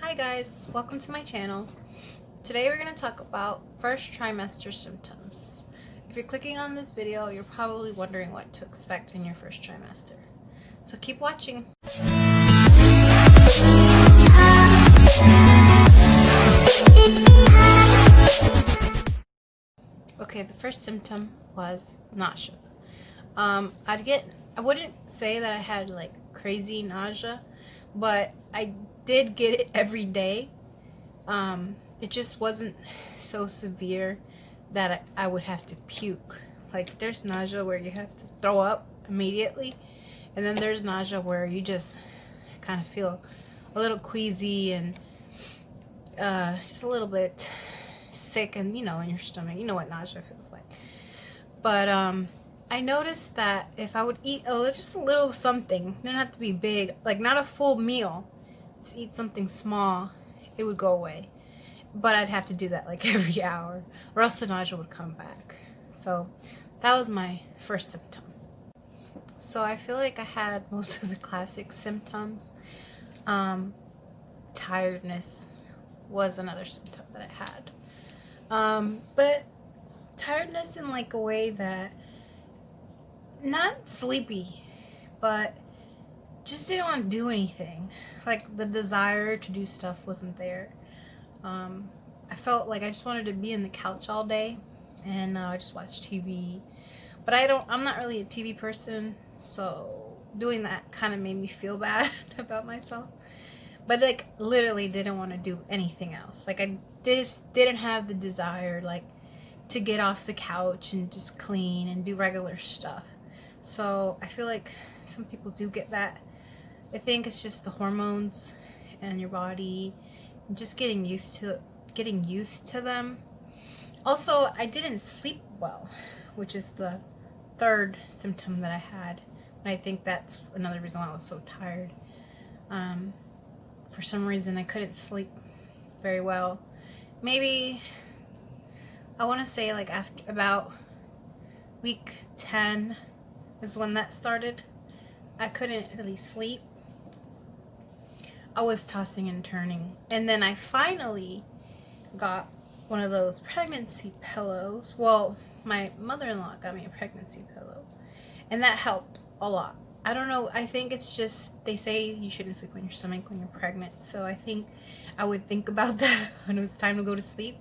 Hi guys, welcome to my channel. Today we're going to talk about first trimester symptoms. If you're clicking on this video, you're probably wondering what to expect in your first trimester. So keep watching. Okay, the first symptom was nausea. I wouldn't say that I had like crazy nausea, but I did get it every day. It just wasn't so severe that I would have to puke. Like, there's nausea where you have to throw up immediately, and then there's nausea where you just kind of feel a little queasy and just a little bit sick, and in your stomach. You know what nausea feels like. But I noticed that if I would eat just a little something, it didn't have to be big, like not a full meal, just eat something small, it would go away. But I'd have to do that like every hour, or else the nausea would come back. So that was my first symptom. So I feel like I had most of the classic symptoms. Tiredness was another symptom that I had. But tiredness in like a way that, not sleepy, but just didn't want to do anything. Like, the desire to do stuff wasn't there. I felt like I just wanted to be in the couch all day and just watch TV. But I'm not really a TV person, so doing that kind of made me feel bad about myself. But like, literally didn't want to do anything else. Like, I just didn't have the desire like to get off the couch and just clean and do regular stuff. So I feel like some people do get that. I think it's just the hormones and your body just getting used to them. Also, I didn't sleep well, which is the third symptom that I had, and I think that's another reason why I was so tired. For some reason I couldn't sleep very well. Maybe I want to say like after about week 10 is when that started. I couldn't really sleep. I was tossing and turning. And then I finally got one of those pregnancy pillows. Well, my mother-in-law got me a pregnancy pillow, and that helped a lot. I don't know, I think it's just, they say you shouldn't sleep on your stomach when you're pregnant, so I think I would think about that when it was time to go to sleep.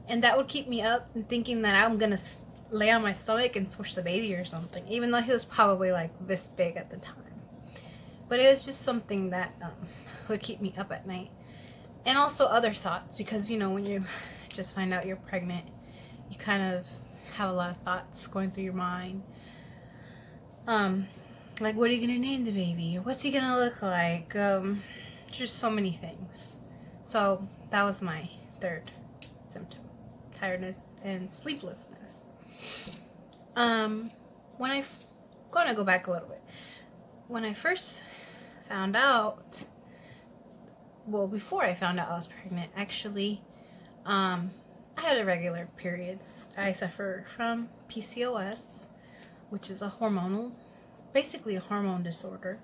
And that would keep me up and thinking that I'm gonna lay on my stomach and squish the baby or something, even though he was probably like this big at the time. But it was just something that would keep me up at night. And also other thoughts, because when you just find out you're pregnant, you kind of have a lot of thoughts going through your mind. Like, what are you gonna name the baby? Or what's he gonna look like? Just so many things. So that was my third symptom: tiredness and sleeplessness. Gonna go back a little bit. When I first found out, before I found out I was pregnant, actually, I had irregular periods. I suffer from PCOS, which is basically a hormone disorder,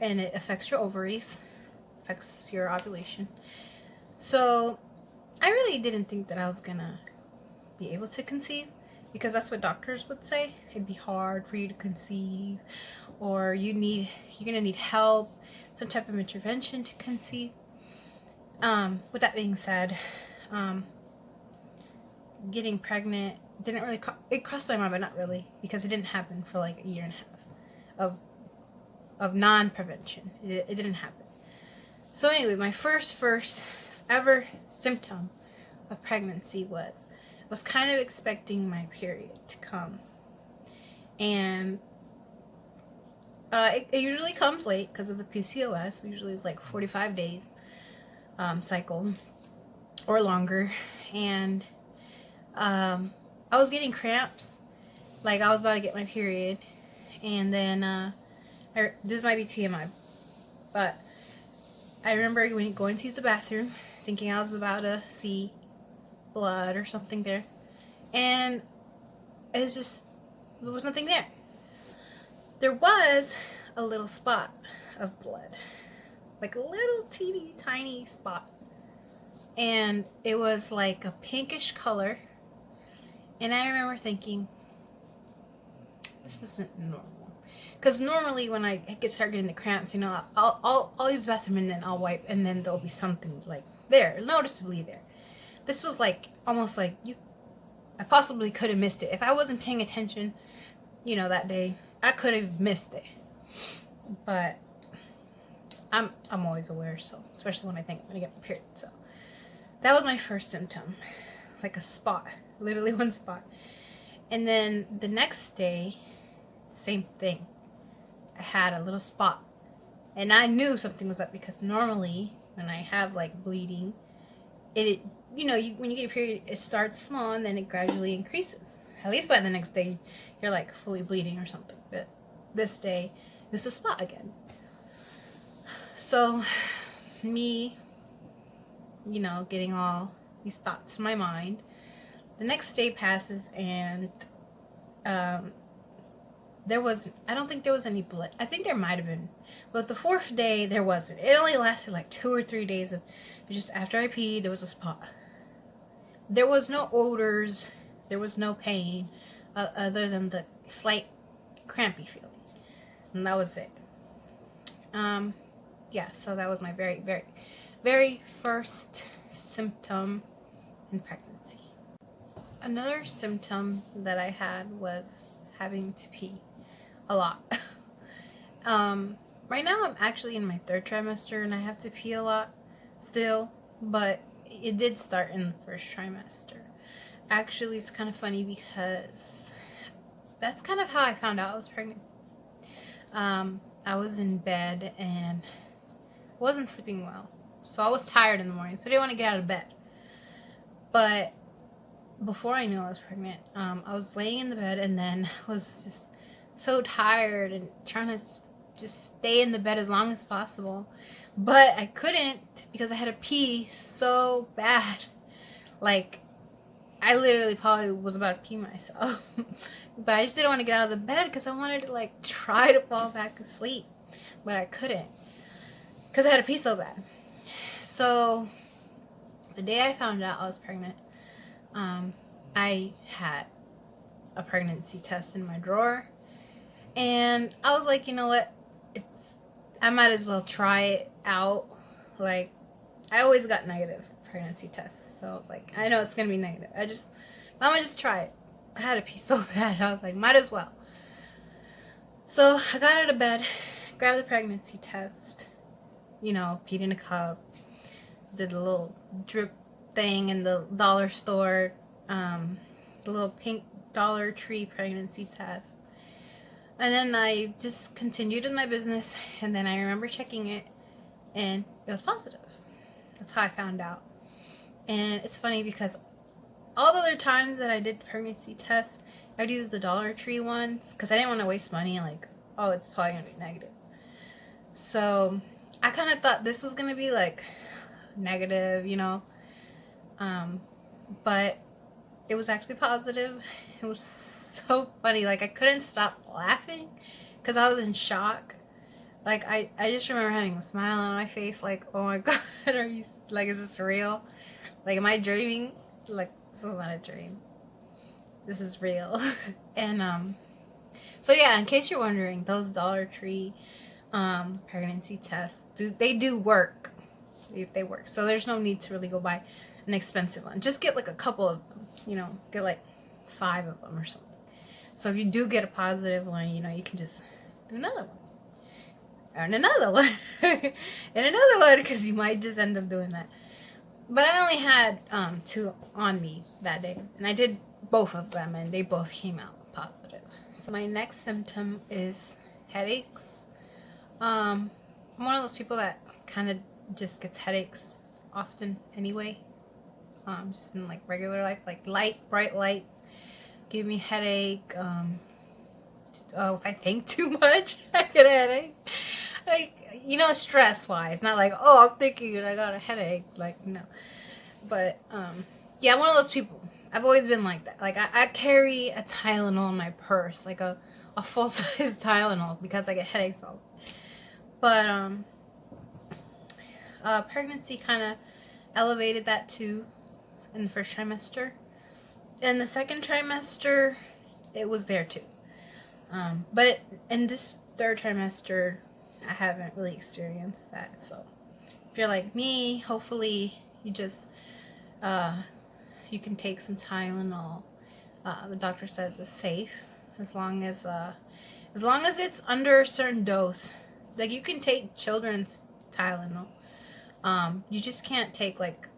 and it affects your ovaries, affects your ovulation. So I really didn't think that I was gonna be able to conceive, because that's what doctors would say. It'd be hard for you to conceive, or you're gonna need help, some type of intervention to conceive. With that being said, getting pregnant didn't really it crossed my mind, but not really, because it didn't happen for like a year and a half of non-prevention. It didn't happen. So anyway, my first ever symptom of pregnancy was kind of expecting my period to come, and it usually comes late because of the PCOS. Usually it's like 45 days cycle or longer, and I was getting cramps, like I was about to get my period, and then this might be TMI, but I remember going to use the bathroom, thinking I was about to see blood or something there, and there was nothing there. There was a little spot of blood, like a little teeny tiny spot. And it was like a pinkish color. And I remember thinking, this isn't normal. Because normally when I start getting the cramps, you know, I'll use the bathroom and then I'll wipe, and then there'll be something like there, noticeably there. This was like almost like I possibly could have missed it if I wasn't paying attention, you know, that day. I could have missed it, but I'm always aware. So especially when I get my period. So that was my first symptom, like a spot, literally one spot. And then the next day, same thing. I had a little spot, and I knew something was up because normally when I have like bleeding, it you know, when you get your period, it starts small and then it gradually increases. At least by the next day, you're like fully bleeding or something. But this day, it was a spot again. So me, you know, getting all these thoughts in my mind. The next day passes, and I don't think there was any blood. I think there might have been. But the fourth day, there wasn't. It only lasted like 2 or 3 days of just after I peed, there was a spot. There was no odors. There was no pain other than the slight crampy feeling. And that was it. Yeah, so that was my very, very, very first symptom in pregnancy. Another symptom that I had was having to pee a lot. Right now I'm actually in my 3rd trimester and I have to pee a lot still, but it did start in the 1st trimester. Actually, it's kind of funny because that's kind of how I found out I was pregnant. I was in bed and wasn't sleeping well, so I was tired in the morning, so I didn't want to get out of bed. But before I knew I was pregnant, I was laying in the bed and then was just so tired and trying to just stay in the bed as long as possible, but I couldn't because I had to pee so bad. Like, I literally probably was about to pee myself. But I just didn't want to get out of the bed because I wanted to like try to fall back asleep, but I couldn't because I had to pee so bad. So the day I found out I was pregnant, I had a pregnancy test in my drawer, and I was like, you know what, I might as well try it out. Like, I always got negative pregnancy tests, so I was like, I know it's gonna be negative. I'm gonna just try it. I had to pee so bad. I was like, might as well. So I got out of bed, grabbed the pregnancy test, you know, peed in a cup, did a little drip thing in the dollar store, the little pink Dollar Tree pregnancy test. And then I just continued in my business, and then I remember checking it, and it was positive. That's how I found out. And it's funny because all the other times that I did pregnancy tests, I would use the Dollar Tree ones because I didn't want to waste money. Like, oh, it's probably going to be negative. So I kind of thought this was going to be like negative, you know. But it was actually positive. It was so funny. Like, I couldn't stop laughing because I was in shock. Like, I just remember having a smile on my face. Like, oh my God, are you, like, is this real? Like, am I dreaming? Like, this was not a dream. This is real. And, so yeah, in case you're wondering, those Dollar Tree, pregnancy tests, they do work. They work. So there's no need to really go buy an expensive one. Just get like a couple of them, you know, get like 5 of them or something. So if you do get a positive one, you know, you can just do another one. And another one. And another one, because you might just end up doing that. But I only had 2 on me that day. And I did both of them, and they both came out positive. So my next symptom is headaches. I'm one of those people that kind of just gets headaches often anyway. Just in like regular life, like bright lights give me headache. If I think too much, I get a headache. Like, you know, stress wise, not like, oh, I'm thinking and I got a headache. Like, no. But yeah, I'm one of those people. I've always been like that. Like, I carry a Tylenol in my purse, like a full size Tylenol, because I get headaches all. But Pregnancy kind of elevated that too in the first trimester. In the second trimester, it was there too. But in this third trimester, I haven't really experienced that. So if you're like me, hopefully you just you can take some Tylenol. The doctor says it's safe as long as it's under a certain dose. Like, you can take children's Tylenol. You just can't take like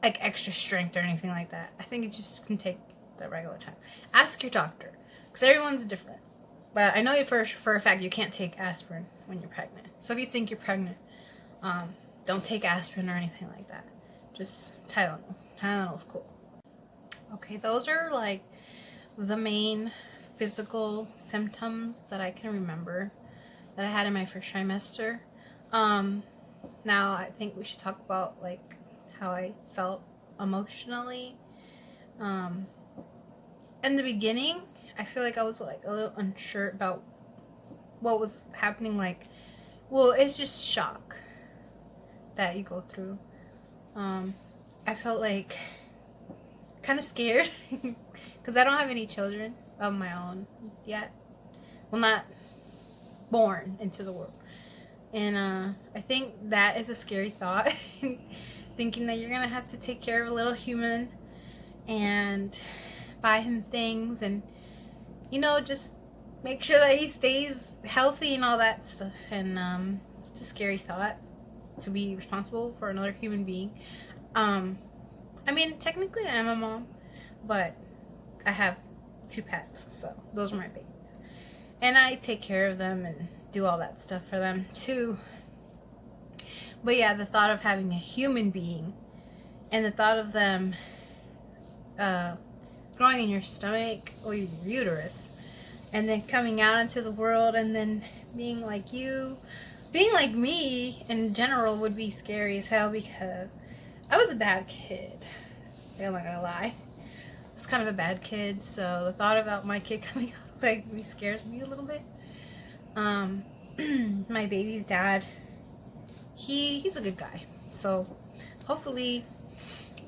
extra strength or anything like that. I think you just can take the regular time. Ask your doctor, because everyone's different. But I know for a fact you can't take aspirin when you're pregnant. So if you think you're pregnant, don't take aspirin or anything like that. Just Tylenol. Tylenol's cool. Okay, those are like the main physical symptoms that I can remember that I had in my first trimester. Now I think we should talk about like how I felt emotionally. In the beginning, I feel like I was like a little unsure about what was happening. Like, well, it's just shock that you go through. I felt like kind of scared because I don't have any children of my own yet. Well, not born into the world. And I think that is a scary thought. Thinking that you're going to have to take care of a little human and buy him things and, you know, just make sure that he stays healthy and all that stuff. And it's a scary thought to be responsible for another human being. I mean, technically I am a mom, but I have 2 pets, so those are my babies. And I take care of them and do all that stuff for them too. But yeah, the thought of having a human being and the thought of them growing in your stomach or your uterus and then coming out into the world and then being like you, being like me in general would be scary as hell, because I was a bad kid. I'm not gonna lie. I was kind of a bad kid, so the thought about my kid coming out like me scares me a little bit. My baby's dad, he's a good guy, so hopefully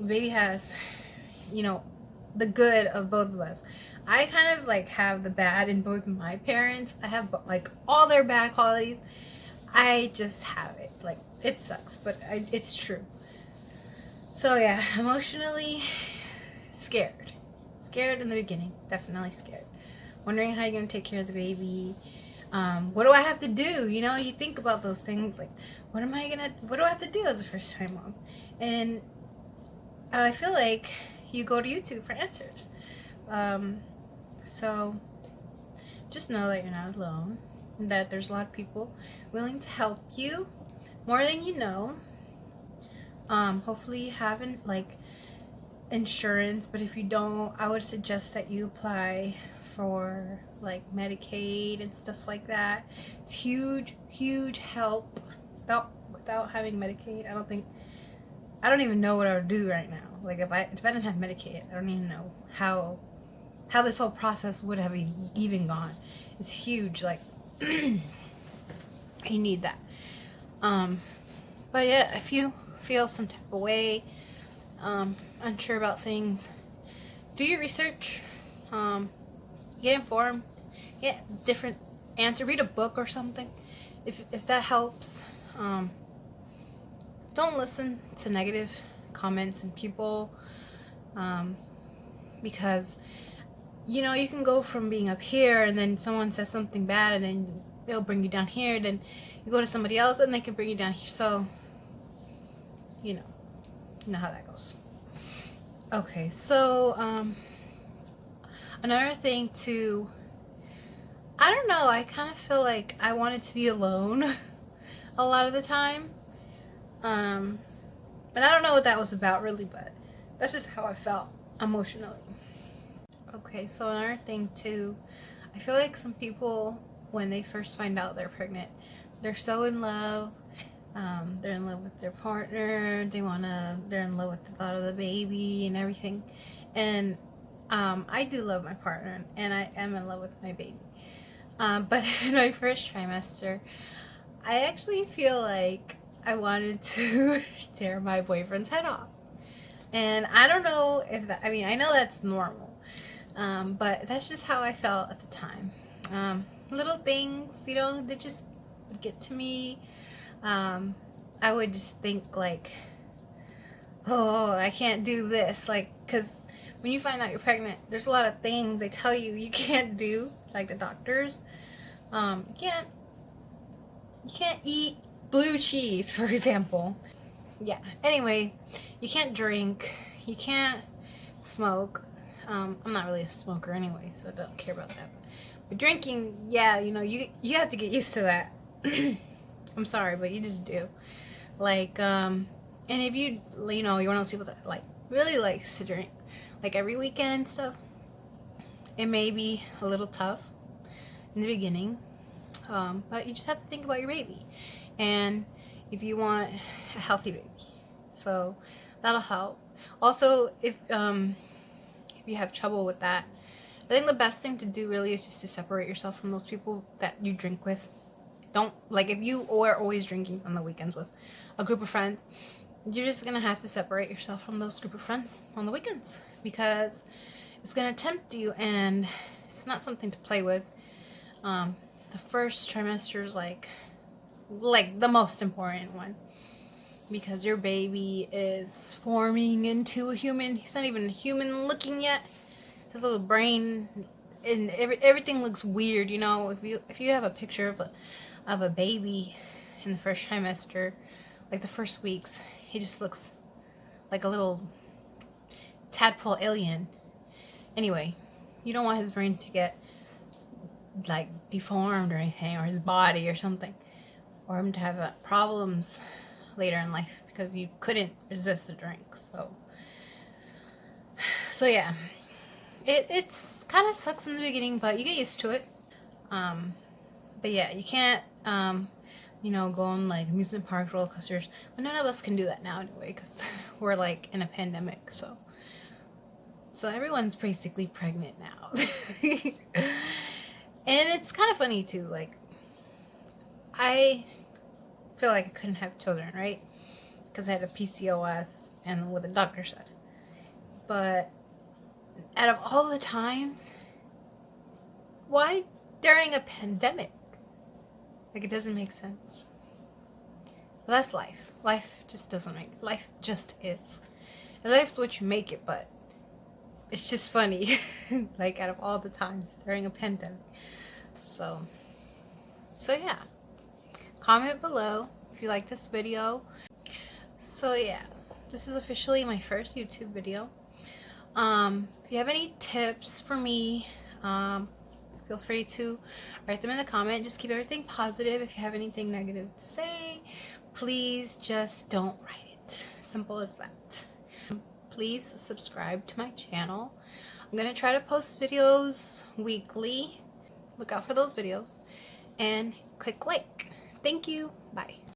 the baby has, you know, the good of both of us. I kind of like have the bad in both my parents. I have like all their bad qualities. I just have it. Like, it sucks, but it's true. So yeah, emotionally scared. Scared in the beginning. Definitely scared. Wondering how you're going to take care of the baby. What do I have to do? You know, you think about those things like, what do I have to do as a first time mom? And I feel like you go to YouTube for answers. So just know that you're not alone. That there's a lot of people willing to help you more than you know. Hopefully you haven't like insurance, but if you don't, I would suggest that you apply for like Medicaid and stuff like that. It's huge help. Without having Medicaid, I don't even know what I would do right now. Like, if I didn't have Medicaid, I don't even know how this whole process would have even gone. It's huge. Like, you need that. But yeah, if you feel some type of way, unsure about things, do your research, get informed, get different answer, read a book or something if that helps. Don't listen to negative comments and people, because you know, you can go from being up here and then someone says something bad and then they'll bring you down here, then you go to somebody else and they can bring you down here. So you know how that goes. Okay, so another thing too, I don't know, I kind of feel like I wanted to be alone a lot of the time. And I don't know what that was about really, but that's just how I felt emotionally. Okay, so another thing too, I feel like some people, when they first find out they're pregnant, they're so in love. They're in love with their partner. They're in love with the thought of the baby and everything. And I do love my partner, and I am in love with my baby. But in my first trimester, I actually feel like I wanted to tear my boyfriend's head off. And I don't know if that, I mean, I know that's normal, but that's just how I felt at the time. Little things, you know, that just would get to me. I would just think like, oh, I can't do this. Like, because when you find out you're pregnant, there's a lot of things they tell you can't do, like the doctors. You can't eat blue cheese, for example. Yeah, anyway, you can't drink, you can't smoke. I'm not really a smoker anyway, so I don't care about that. But drinking, yeah, you know, you have to get used to that. I'm sorry, but you just do. Like, and if you're one of those people that like really likes to drink, like every weekend and stuff, it may be a little tough in the beginning, but you just have to think about your baby, and if you want a healthy baby, so that'll help. Also, if you have trouble with that, I think the best thing to do really is just to separate yourself from those people that you drink with. Don't, like, if you are always drinking on the weekends with a group of friends, you're just gonna have to separate yourself from those group of friends on the weekends, because it's gonna tempt you, and it's not something to play with. The first trimester is like the most important one, because your baby is forming into a human. He's not even human looking yet. His little brain and everything looks weird, you know. If you have a picture of a baby in the first trimester, like the first weeks, he just looks like a little tadpole alien. Anyway, you don't want his brain to get like deformed or anything, or his body or something, or him to have problems later in life because you couldn't resist the drink. So yeah, it's kind of sucks in the beginning, but you get used to it. But yeah, you can't go on like amusement park roller coasters. But none of us can do that now anyway, because we're like in a pandemic. So everyone's basically pregnant now. And it's kind of funny too, like, I feel like I couldn't have children, right? Because I had a PCOS and what the doctor said. But out of all the times, why during a pandemic? Like, it doesn't make sense. But that's life. Life just doesn't make, life just is. And life's what you make it, but it's just funny. Like, out of all the times during a pandemic. So yeah. Comment below if you like this video. So yeah, this is officially my first YouTube video. If you have any tips for me, feel free to write them in the comment. Just keep everything positive. If you have anything negative to say, please just don't write it. Simple as that. Please subscribe to my channel. I'm gonna try to post videos weekly. Look out for those videos, and click like. Thank you. Bye.